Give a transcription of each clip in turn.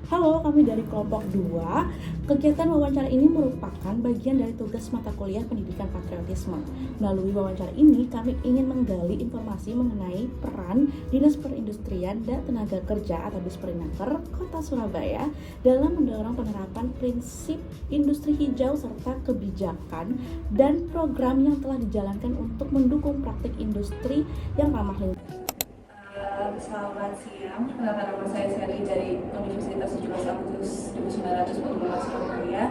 Halo, kami dari kelompok 2. Kegiatan wawancara ini merupakan bagian dari tugas mata kuliah pendidikan patriotisme. Melalui wawancara ini, kami ingin menggali informasi mengenai peran Dinas Perindustrian dan Tenaga Kerja atau Disperinaker Kota Surabaya dalam mendorong penerapan prinsip industri hijau serta kebijakan dan program yang telah dijalankan untuk mendukung praktik industri yang ramah lingkungan. Selamat siang, kenalkan nama saya Sally dari Universitas 17 Agustus 1945 Surabaya.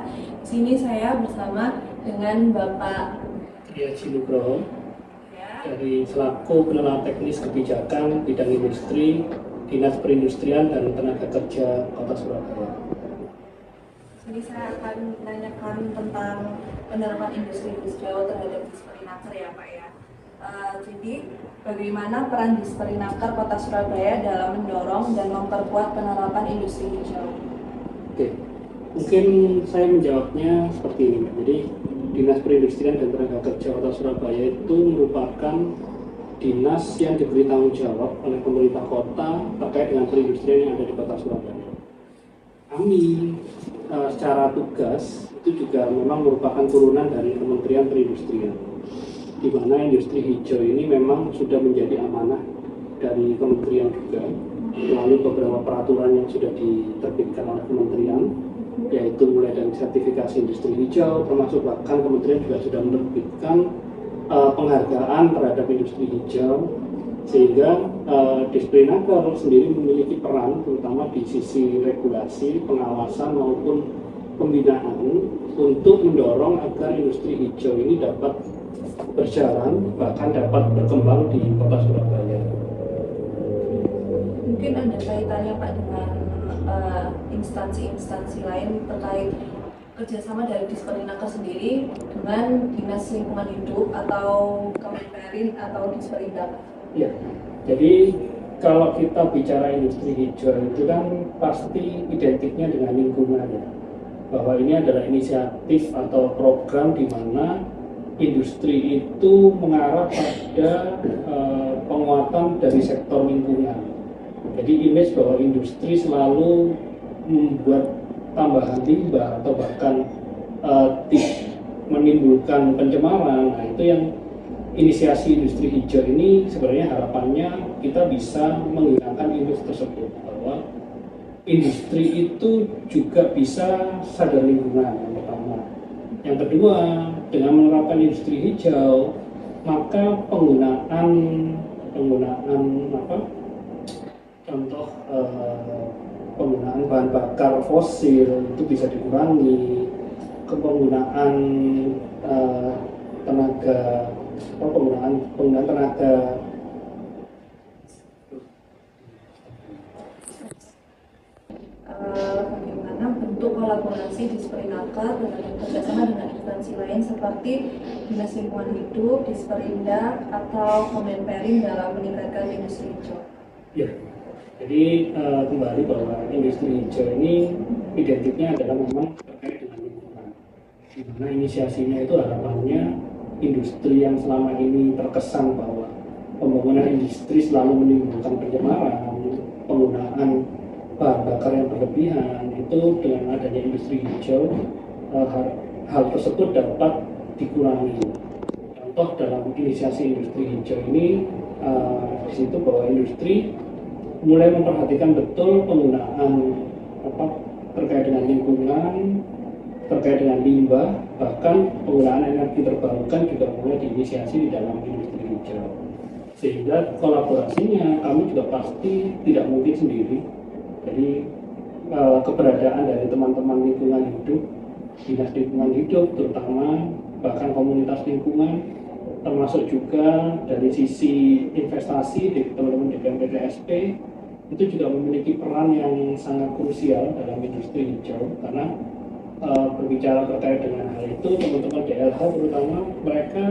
Di sini saya bersama dengan Bapak Triaji Nugroho ya, dari selaku pengelola teknis kebijakan bidang industri Dinas Perindustrian dan Tenaga Kerja Kota Surabaya. Jadi saya akan menanyakan tentang penerapan industri hijau terhadap Disperinaker ya Pak ya. Jadi bagaimana peran Disperinaker Kota Surabaya dalam mendorong dan memperkuat penerapan industri hijau? Oke, mungkin saya menjawabnya seperti ini. Jadi Dinas Perindustrian dan Tenaga Kerja Kota Surabaya itu merupakan dinas yang diberi tanggung jawab oleh pemerintah kota terkait dengan perindustrian yang ada di Kota Surabaya. Kami secara tugas itu juga memang merupakan turunan dari Kementerian Perindustrian, di mana industri hijau ini memang sudah menjadi amanah dari kementerian juga melalui beberapa peraturan yang sudah diterbitkan oleh kementerian, yaitu mulai dari sertifikasi industri hijau, termasuk bahkan kementerian juga sudah menerbitkan penghargaan terhadap industri hijau, sehingga Disperinaker sendiri memiliki peran terutama di sisi regulasi, pengawasan maupun pembinaan untuk mendorong agar industri hijau ini dapat berjalan, bahkan dapat berkembang di Kota Surabaya. Mungkin ada kaitannya Pak dengan instansi-instansi lain terkait kerjasama dari Disperinaker sendiri dengan Dinas Lingkungan Hidup atau Kemenperin atau Disperindak. Ya, jadi kalau kita bicara industri hijau itu kan pasti identiknya dengan lingkungan ya. Bahwa ini adalah inisiatif atau program di mana industri itu mengarah pada penguatan dari sektor lingkungan. Jadi image bahwa industri selalu membuat tambahan limbah atau bahkan menimbulkan pencemaran. Nah, itu yang inisiasi industri hijau ini sebenarnya harapannya kita bisa menghilangkan image tersebut, bahwa industri itu juga bisa sadar lingkungan yang pertama. Yang kedua, dengan menerapkan industri hijau, maka penggunaan penggunaan bahan bakar fosil itu bisa dikurangi, penggunaan tenaga Bagaimana bentuk kolaborasi Disperinaker dengan kerjasama dengan instansi lain seperti Dinas Lingkungan Hidup, Disperindak, atau Kemenperin dalam meningkatkan industri hijau? Ya, jadi kembali bahwa industri hijau ini identiknya adalah memang terkait dengan lingkungan, di mana inisiasinya itu harapannya industri yang selama ini terkesan bahwa pembangunan industri selalu menimbulkan pencemaran, penggunaan bahan bakar yang berlebihan, itu dengan adanya industri hijau hal tersebut dapat dikurangi. Contoh dalam inisiasi industri hijau ini di situ bahwa industri mulai memperhatikan betul penggunaan terkait dengan lingkungan, terkait dengan limbah, bahkan penggunaan energi terbarukan juga mulai diinisiasi di dalam industri hijau. Sehingga kolaborasinya kami juga pasti tidak mungkin sendiri. Jadi keberadaan dari teman-teman lingkungan hidup, dinas lingkungan hidup terutama, bahkan komunitas lingkungan, termasuk juga dari sisi investasi dari teman-teman di BMPTSP, itu juga memiliki peran yang sangat krusial dalam industri hijau, karena berbicara terkait dengan hal itu, teman-teman DLH terutama mereka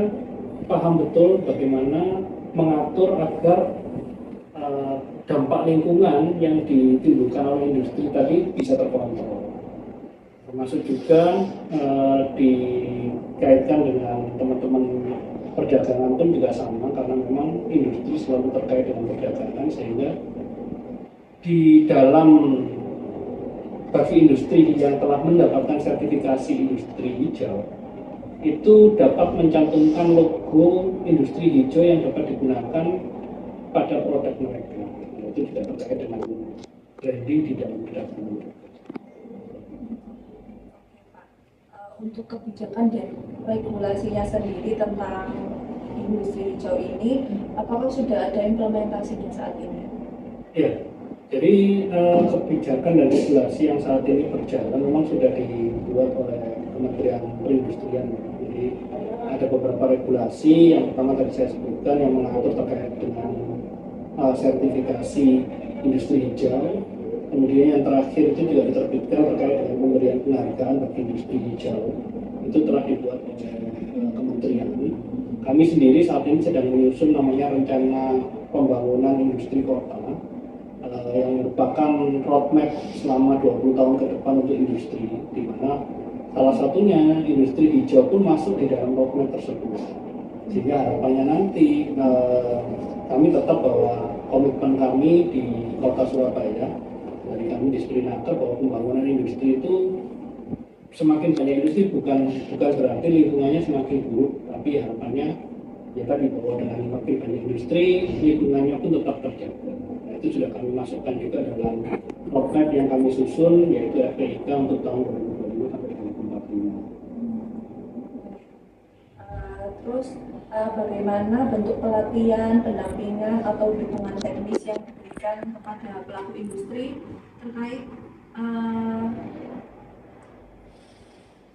paham betul bagaimana mengatur agar dampak lingkungan yang ditimbulkan oleh industri tadi bisa terkontrol. Termasuk juga dikaitkan dengan teman-teman perdagangan pun juga sama, karena memang industri selalu terkait dengan perdagangan, sehingga di dalam bagi industri yang telah mendapatkan sertifikasi industri hijau itu dapat mencantumkan logo industri hijau yang dapat digunakan pada produk mereka. Itu juga terkait dengan branding di dalam produk. Untuk kebijakan dan regulasinya sendiri tentang industri hijau ini, apakah sudah ada implementasinya saat ini? Ya, jadi kebijakan dan regulasi yang saat ini berjalan memang sudah dibuat oleh Kementerian Perindustrian. Jadi ada beberapa regulasi yang pertama tadi saya sebutkan yang mengatur terkait dengan sertifikasi industri hijau. Kemudian yang terakhir itu juga diterbitkan terkait dengan pemberian penghargaan bagi industri hijau. Itu telah dibuat oleh kementerian. Kami sendiri saat ini sedang menyusun namanya rencana pembangunan industri kota yang merupakan roadmap selama 20 tahun ke depan untuk industri, di mana salah satunya industri hijau pun masuk di dalam roadmap tersebut. Sehingga harapannya nanti kami tetap bahwa komitmen kami di Kota Surabaya dari kami di Sprinaker bahwa pembangunan industri itu semakin banyak industri bukan berarti lingkungannya semakin buruk, tapi harapannya ya tadi bahwa dengan semakin banyak industri lingkungannya pun tetap terjaga. Nah, itu sudah kami masukkan juga dalam roadmap yang kami susun, yaitu FPIK untuk tahun 2025 sampai 2045. Terus bagaimana bentuk pelatihan, pendampingan atau dukungan teknis yang diberikan kepada pelaku industri terkait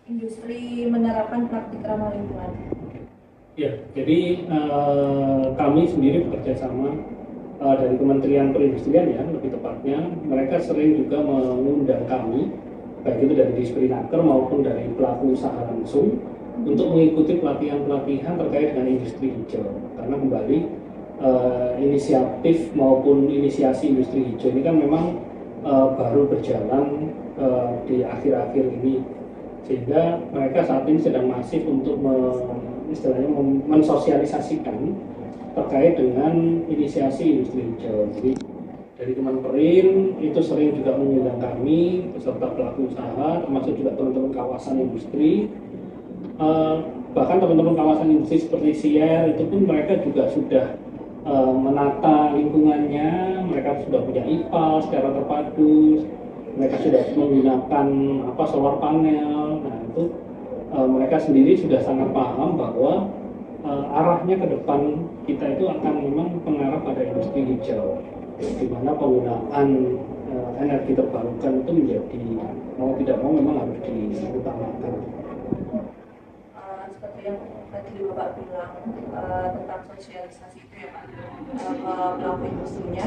industri menerapkan praktik ramah lingkungan? Ya, jadi kami sendiri bekerja sama dari Kementerian Perindustrian ya, lebih tepatnya mereka sering juga mengundang kami, baik itu dari Disperinaker maupun dari pelaku usaha langsung untuk mengikuti pelatihan-pelatihan terkait dengan industri hijau. Karena kembali inisiatif maupun inisiasi industri hijau ini kan memang baru berjalan di akhir-akhir ini, sehingga mereka saat ini sedang masif untuk istilahnya mensosialisasikan terkait dengan inisiasi industri hijau. Jadi dari Kemenperin itu sering juga mengundang kami beserta pelaku usaha, termasuk juga teman-teman kawasan industri. Bahkan teman-teman kawasan industri seperti Sier itu pun mereka juga sudah menata lingkungannya, mereka sudah punya IPAL secara terpadu, mereka sudah menggunakan solar panel. Nah itu mereka sendiri sudah sangat paham bahwa arahnya ke depan kita itu akan memang mengarah pada industri hijau, di mana penggunaan energi terbarukan itu menjadi mau tidak mau memang harus diutamakan. Seperti yang tadi Bapak bilang tentang sosialisasi itu ya Pak, ke pelaku industrinya.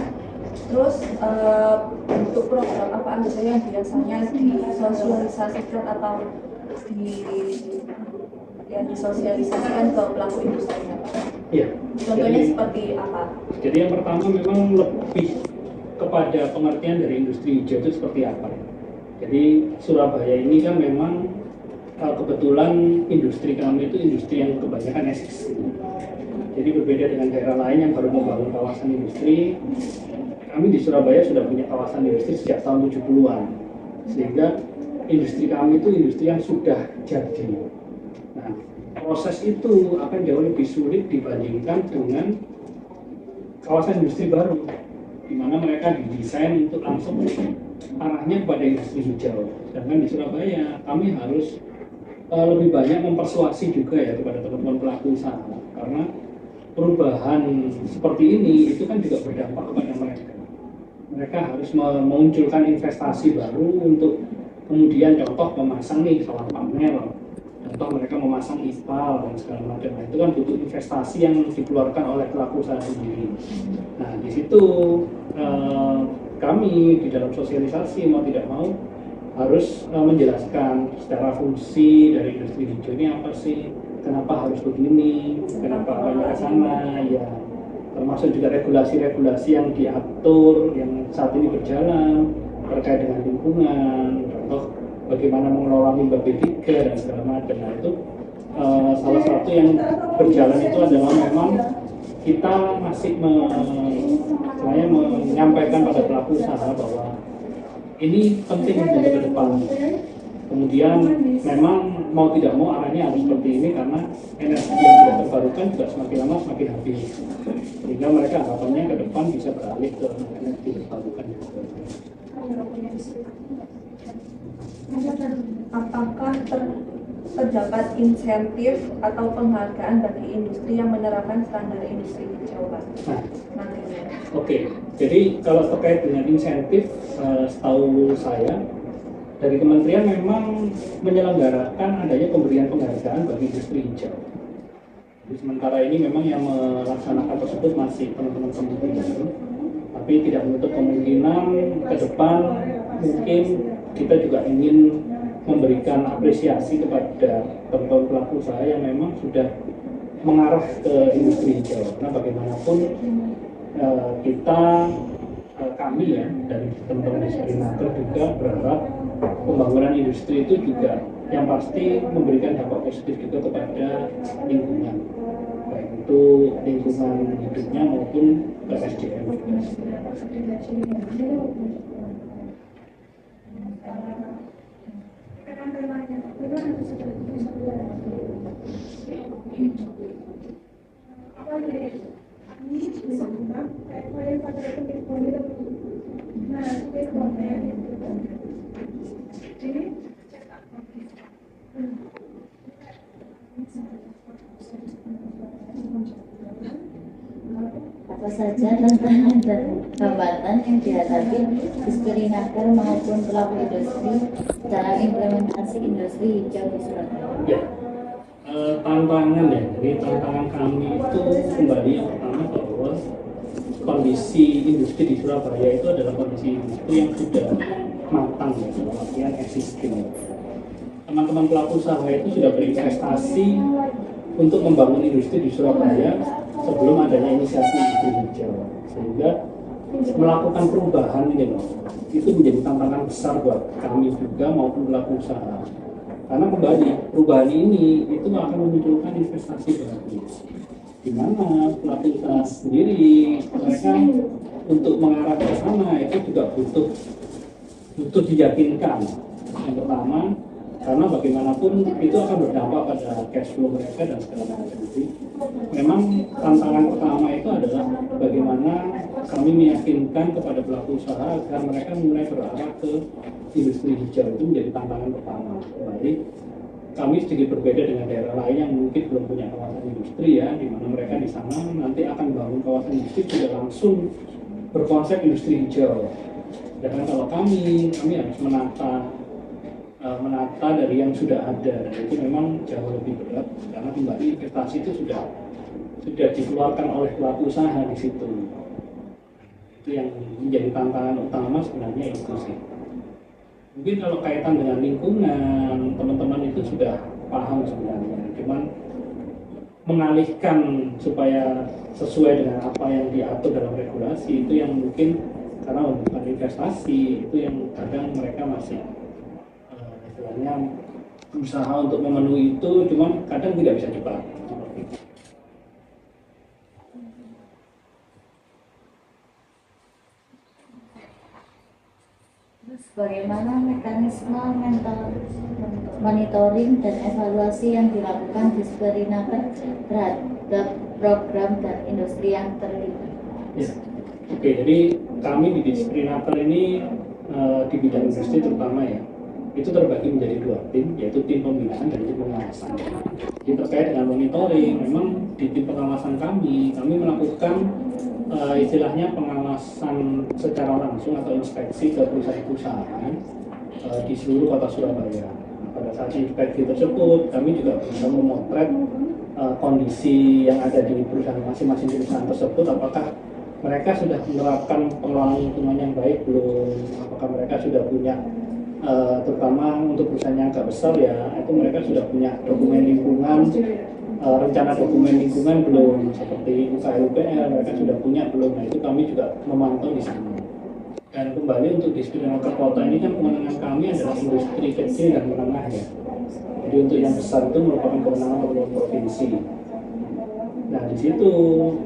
Terus untuk program apa aja yang biasanya disosialisasikan atau disosialisasikan ke pelaku industrinya Pak? Iya. Contohnya seperti apa? Jadi yang pertama memang lebih kepada pengertian dari industri hijau itu seperti apa. Jadi Surabaya ini kan memang kebetulan industri kami itu industri yang kebanyakan eksis. Jadi berbeda dengan daerah lain yang baru membangun kawasan industri, kami di Surabaya sudah punya kawasan industri sejak tahun 70-an. Sehingga industri kami itu industri yang sudah jadi. Nah, proses itu akan jauh lebih sulit dibandingkan dengan kawasan industri baru, di mana mereka didesain untuk langsung arahnya kepada industri hijau. Sedangkan di Surabaya kami harus lebih banyak mempersuasi juga ya kepada teman-teman pelaku usaha, karena perubahan seperti ini itu kan juga berdampak kepada mereka. Mereka harus memunculkan investasi baru untuk kemudian contoh memasang nih solar panel, contoh mereka memasang IPAL dan segala macam. Nah, itu kan butuh investasi yang dikeluarkan oleh pelaku usaha sendiri. Nah, di situ kami di dalam sosialisasi mau tidak mau harus menjelaskan secara fungsi dari industri hijau ini apa sih, kenapa harus begini, kenapa banyak ke sana, ya termasuk juga regulasi-regulasi yang diatur yang saat ini berjalan terkait dengan lingkungan, contoh bagaimana mengelola limbah B3 dan segala macam. Nah itu salah satu yang berjalan itu adalah memang kita masih menyampaikan pada pelaku usaha bahwa ini penting untuk ke depan. Kemudian memang mau tidak mau arahnya harus seperti ini karena energi yang tidak terbarukan juga semakin lama semakin habis. Sehingga mereka harapannya ke depan bisa beralih ke energi terbarukan. Apakah terdapat insentif atau penghargaan bagi industri yang menerapkan standar industri hijau, Pak? Nantinya. Oke, jadi kalau terkait dengan insentif, setahu saya dari kementerian memang menyelenggarakan adanya pemberian penghargaan bagi industri hijau. Jadi sementara ini memang yang melaksanakan tersebut masih teman-teman kementerian, tapi tidak menutup kemungkinan ke depan mungkin kita juga ingin memberikan apresiasi kepada teman-teman pelaku usaha yang memang sudah mengarah ke industri hijau. Karena bagaimanapun kami ya dari teman-teman Disperinaker juga berharap pembangunan industri itu juga yang pasti memberikan dampak positif juga kepada lingkungan, baik itu lingkungan hidupnya maupun ke SDM juga. Apa saja tantangan dan hambatan yang dihadapi Disperinaker maupun pelaku industri dalam implementasi industri hijau di Surabaya? Ya, tantangan ya. Jadi tantangan kami itu kembali yang pertama bahwa kondisi industri di Surabaya itu adalah kondisi industri yang sudah matang ya, dalam artian existing. Teman-teman pelaku usaha itu sudah berinvestasi untuk membangun industri di Surabaya sebelum adanya inisiasi industri hijau, sehingga melakukan perubahan ini loh, itu menjadi tantangan besar buat kami juga maupun pelaku usaha. Karena kembali perubahan ini itu akan memunculkan investasi baru, di mana pelaku usaha sendiri mereka untuk mengarah ke sana itu juga butuh diyakinkan. Yang pertama, karena bagaimanapun itu akan berdampak pada cash flow mereka dan segala macam. Jadi memang tantangan pertama itu adalah bagaimana kami meyakinkan kepada pelaku usaha agar mereka mulai berarah ke industri hijau. Itu menjadi tantangan pertama. Baik, kami sedikit berbeda dengan daerah lain yang mungkin belum punya kawasan industri ya, di mana mereka di sana nanti akan bangun kawasan industri sudah langsung berkonsep industri hijau. Sedangkan kalau kami harus menata dari yang sudah ada, dan itu memang jauh lebih berat karena kembali investasi itu sudah dikeluarkan oleh pelaku usaha di situ. Itu yang menjadi tantangan utama sebenarnya itu sih. Mungkin kalau kaitan dengan lingkungan, teman-teman itu sudah paham sebenarnya, cuman mengalihkan supaya sesuai dengan apa yang diatur dalam regulasi itu yang mungkin karena bukan investasi itu yang kadang mereka masih berusaha untuk memenuhi itu, cuman kadang tidak bisa cepat. Terus bagaimana mekanisme monitoring dan evaluasi yang dilakukan Disperinaker terhadap program dan industri yang terlibat? Ya. Oke, jadi kami di Disperinaker ini di bidang industri terutama ya, itu terbagi menjadi dua tim, yaitu tim pembinaan dan tim pengawasan. Jadi terkait dengan monitoring, memang di tim pengawasan kami melakukan istilahnya pengawasan secara langsung atau inspeksi ke perusahaan-perusahaan di seluruh kota Surabaya. Nah, pada saat inspeksi tersebut, kami juga bisa memotret kondisi yang ada di perusahaan masing-masing perusahaan tersebut, apakah mereka sudah menerapkan pengelolaan lingkungan yang baik belum, apakah mereka sudah punya terutama untuk perusahaan yang agak besar ya, itu mereka sudah punya dokumen lingkungan, rencana dokumen lingkungan belum, seperti UKL-UPL mereka sudah punya belum. Nah itu kami juga memantau di sana. Dan kembali untuk Disperinaker Kota ini kan kewenangan kami adalah industri kecil dan menengah ya. Jadi untuk yang besar itu merupakan kewenangan pemerintah provinsi. Nah di situ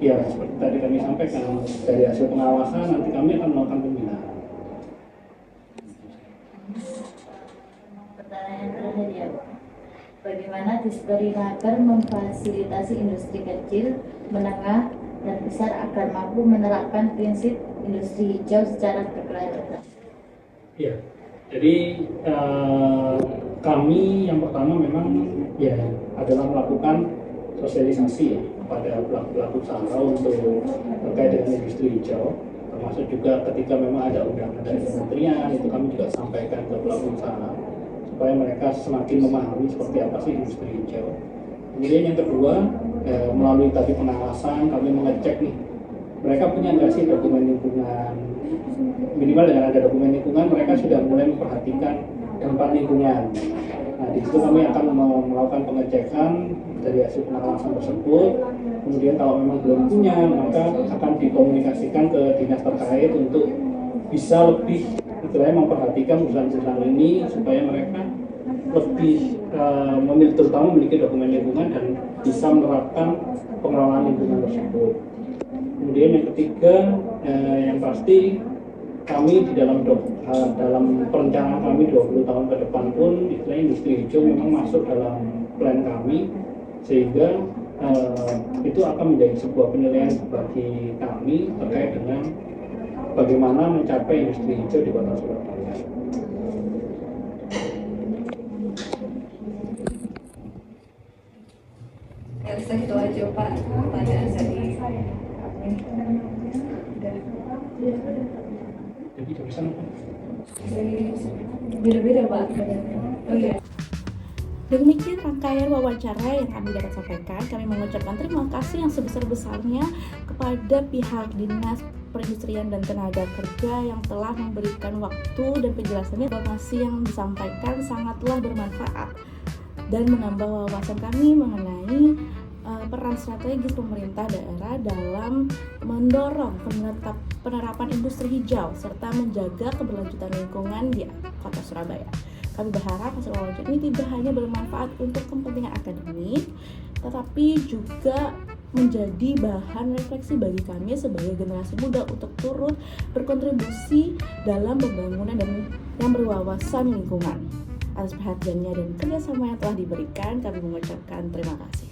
ya seperti tadi kami sampaikan, dari hasil pengawasan nanti kami akan melakukan pembinaan. terakhir ya Pak. Bagaimana Disperinaker memfasilitasi industri kecil, menengah, dan besar agar mampu menerapkan prinsip industri hijau secara berkelanjutan? Ya, jadi kami yang pertama memang ya adalah melakukan sosialisasi ya kepada pelaku-pelaku usaha untuk terkait dengan industri hijau, termasuk juga ketika memang ada undangan dari kementerian itu kami juga sampaikan ke pelaku usaha supaya mereka semakin memahami seperti apa sih industri hijau. Kemudian yang kedua, melalui tadi pengawasan kami mengecek nih mereka punya nggak sih dokumen lingkungan. Minimal dengan ada dokumen lingkungan mereka sudah mulai memperhatikan dampak lingkungan. Nah di situ kami akan melakukan pengecekan dari hasil pengawasan tersebut. Kemudian kalau memang belum punya maka akan dikomunikasikan ke dinas terkait untuk bisa lebih istilahnya memperhatikan perusahaan-perusahaan ini supaya mereka lebih terutama memiliki dokumen lingkungan dan bisa menerapkan pengelolaan lingkungan tersebut. Kemudian yang ketiga, yang pasti kami di dalam perencanaan kami 20 tahun ke depan pun istilahnya industri hijau memang masuk dalam plan kami, sehingga itu akan menjadi sebuah penilaian bagi kami terkait dengan bagaimana mencapai industri hijau di Kota Surabaya. Ya, itu aja Pak pertanyaan dari Jadi jurusan apa? beda-beda Pak. Oh iya. Demikian rangkaian wawancara yang kami dapat sampaikan. Kami mengucapkan terima kasih yang sebesar-besarnya kepada pihak Dinas Perindustrian dan Tenaga Kerja yang telah memberikan waktu dan penjelasannya. Informasi yang disampaikan sangatlah bermanfaat dan menambah wawasan kami mengenai peran strategis pemerintah daerah dalam mendorong penerapan industri hijau serta menjaga keberlanjutan lingkungan di Kota Surabaya. Kami berharap hasil wawancara ini tidak hanya bermanfaat untuk kepentingan akademik, tetapi juga menjadi bahan refleksi bagi kami sebagai generasi muda untuk turut berkontribusi dalam pembangunan dan yang berwawasan lingkungan. Atas perhatiannya dan kerjasama yang telah diberikan, kami mengucapkan terima kasih.